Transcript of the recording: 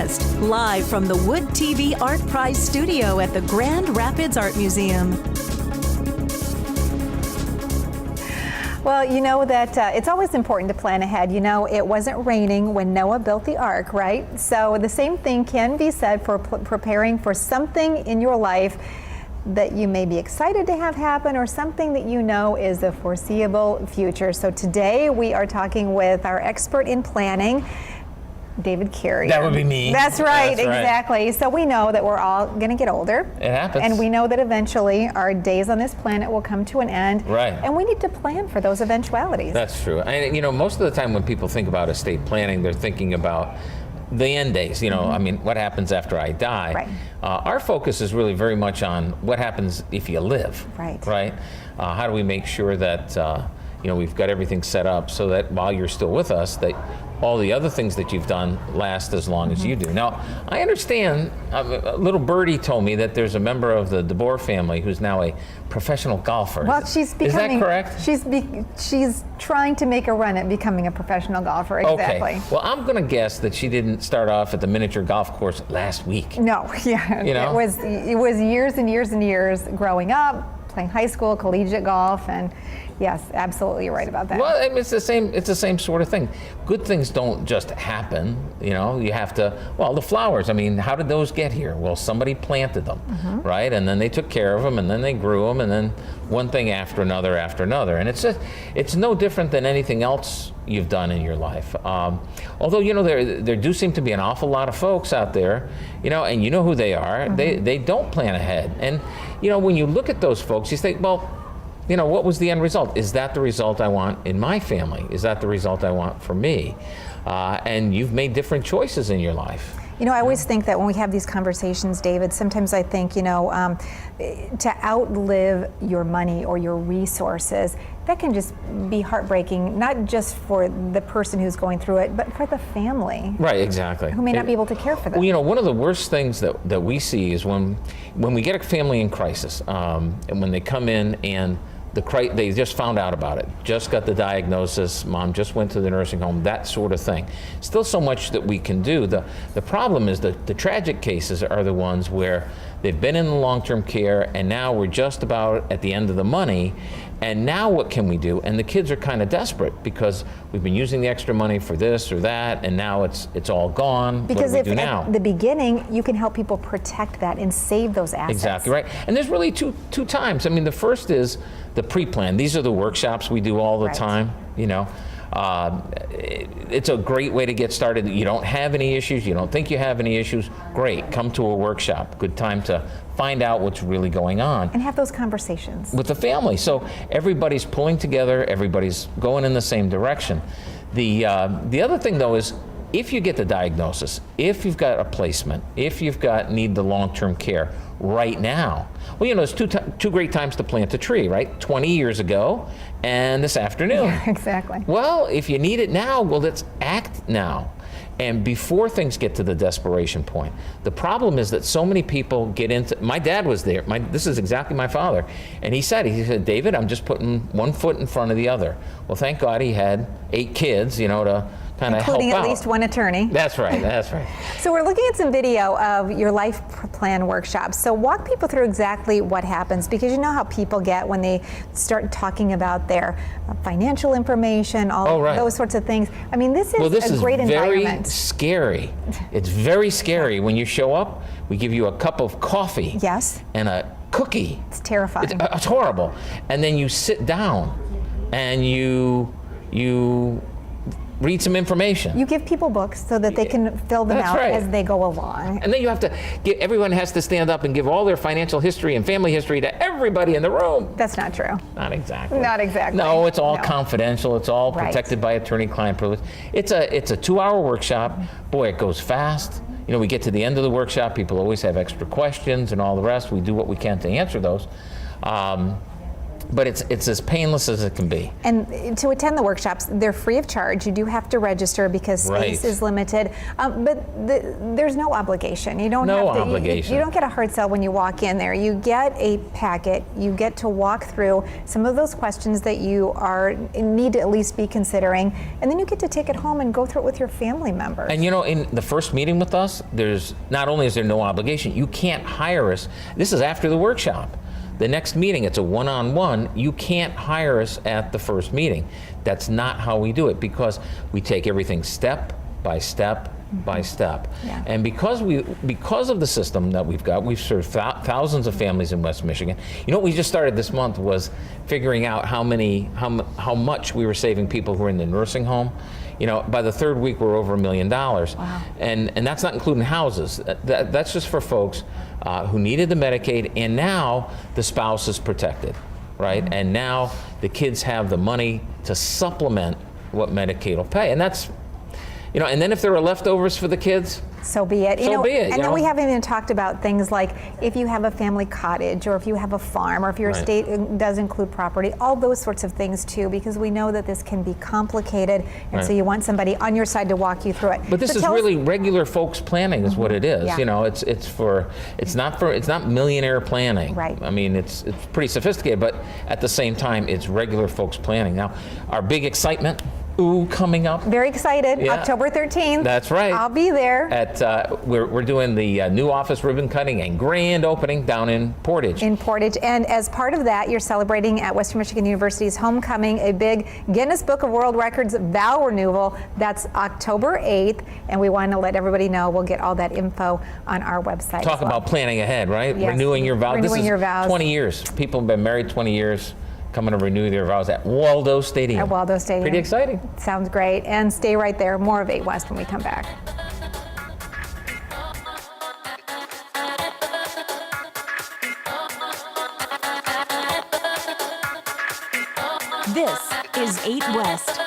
EightWest, live from the Wood TV Art Prize studio at the Grand Rapids Art Museum. Well, you know that it's always important to plan ahead. You know, it wasn't raining when Noah built the ark, right? So the same thing can be said for preparing for something in your life that you may be excited to have happen, or something that you know is a foreseeable future. So today we are talking with our expert in planning, David Carey. That would be me. That's right, That's right. exactly. So we know that we're all going to get older. It happens. And we know that eventually our days on this planet will come to an end. Right. And we need to plan for those eventualities. That's true. And you know, most of the time when people think about estate planning, they're thinking about the end days, you know, I mean, what happens after I die? Right. Our focus is really very much on what happens if you live. Right. Right? How do we make sure that, you know, we've got everything set up so that while you're still with us, that all the other things that you've done last as long as you do. Now, I understand, a little birdie told me that there's a member of the DeBoer family who's now a professional golfer. Well, she's becoming. Is that correct? She's trying to make a run at becoming a professional golfer. Exactly. Okay. Well, I'm going to guess that she didn't start off at the miniature golf course last week. No, yeah. You know? It was years and years and years growing up, playing high school, collegiate golf, and yes, absolutely, you're right about that. Well, I mean, it's the same sort of thing. Good things don't just happen, you know. You have to. Well, the flowers. I mean, how did those get here? Well, somebody planted them, right? And then they took care of them, and then they grew them, and then one thing after another, and it's no different than anything else you've done in your life. Although, you know, there do seem to be an awful lot of folks out there, you know, and you know who they are. They don't plan ahead, and you know, when you look at those folks, you think, well, you know, what was the end result? Is that the result I want in my family? Is that the result I want for me? And you've made different choices in your life. You know, I always think that when we have these conversations, David, sometimes I think, you know, to outlive your money or your resources, that can just be heartbreaking, not just for the person who's going through it, but for the family. Right, exactly. Who may not be able to care for them. Well, you know, one of the worst things that we see is when we get a family in crisis, and when they come in and they just found out about it, just got the diagnosis, mom just went to the nursing home, that sort of thing. Still so much that we can do. The problem is that the tragic cases are the ones where they've been in the long-term care and now we're just about at the end of the money, and now what can we do? And the kids are kind of desperate because we've been using the extra money for this or that, and now it's all gone. Because what do we do if now? at the beginning you can help people protect that and save those assets. Exactly right. And there's really two times. I mean, the first is the pre-plan. These are the workshops we do all the time, you know. It's a great way to get started. You don't have any issues, you don't think you have any issues, great, come to a workshop. Good time to find out what's really going on. And have those conversations. With the family. So everybody's pulling together, everybody's going in the same direction. The other thing though is, if you get the diagnosis, if you've got a placement, if you've got need the long-term care right now, well, you know, there's two great times to plant a tree, right? 20 years ago and this afternoon. Yeah, exactly. Well, if you need it now, well, let's act now. And before things get to the desperation point. The problem is that so many people get into, my dad was there, this is exactly my father, and he said, David, I'm just putting one foot in front of the other. Well, thank God he had 8 kids, you know, to kind of help out. Including at least one attorney. That's right, that's right. So we're looking at some video of your life plan workshops. So walk people through exactly what happens, because you know how people get when they start talking about their financial information, all those sorts of things. I mean, this is a great environment. Scary. It's very scary. When you show up, we give you a cup of coffee. Yes. And a cookie. It's terrifying. It's horrible. And then you sit down and you read some information. You give people books so that they can fill them out as they go along. And then you have to everyone has to stand up and give all their financial history and family history to everybody in the room. That's not true. Not exactly. Not exactly. No, it's all confidential. It's all protected by attorney-client privilege. It's a 2-hour workshop. Boy, it goes fast. You know, we get to the end of the workshop, people always have extra questions and all the rest. We do what we can to answer those. but it's as painless as it can be. And to attend the workshops, they're free of charge. You do have to register because space is limited, but there's no obligation. You don't have to, obligation. You don't get a hard sell when you walk in there. You get a packet. You get to walk through some of those questions that you need to at least be considering, and then you get to take it home and go through it with your family members. And you know, in the first meeting with us, there's not only is there no obligation, you can't hire us. This is after the workshop. The next meeting, it's a one-on-one. You can't hire us at the first meeting. That's not how we do it, because we take everything step by step by step. Yeah. And because of the system that we've got, we've served thousands of families in West Michigan. You know what we just started this month was figuring out how much we were saving people who are in the nursing home. You know, by the third week, we're over $1 million. Wow. And that's not including houses. That's just for folks who needed the Medicaid, and now the spouse is protected, right? Mm-hmm. And now the kids have the money to supplement what Medicaid will pay. And that's, you know, and then if there are leftovers for the kids, so be it. So be it. And then we haven't even talked about things like if you have a family cottage, or if you have a farm, or if your estate does include property, all those sorts of things too, because we know that this can be complicated, and so you want somebody on your side to walk you through it. But this is really regular folks planning is what it is. Yeah. You know, it's not millionaire planning. Right. I mean, it's pretty sophisticated, but at the same time, it's regular folks planning. Now, our big excitement, coming up. Very excited. Yeah. October 13th. That's right. I'll be there. We're doing the new office ribbon cutting and grand opening down in Portage. And as part of that, you're celebrating at Western Michigan University's homecoming a big Guinness Book of World Records vow renewal. That's October 8th, and we want to let everybody know. We'll get all that info on our website. Talk about planning ahead, right? Yes. Renewing your vows. Renewing your vows. 20 years. People have been married 20 years. Coming to renew their vows at Waldo Stadium. At Waldo Stadium. Pretty exciting. Sounds great. And stay right there. More of 8 West when we come back. This is 8 West.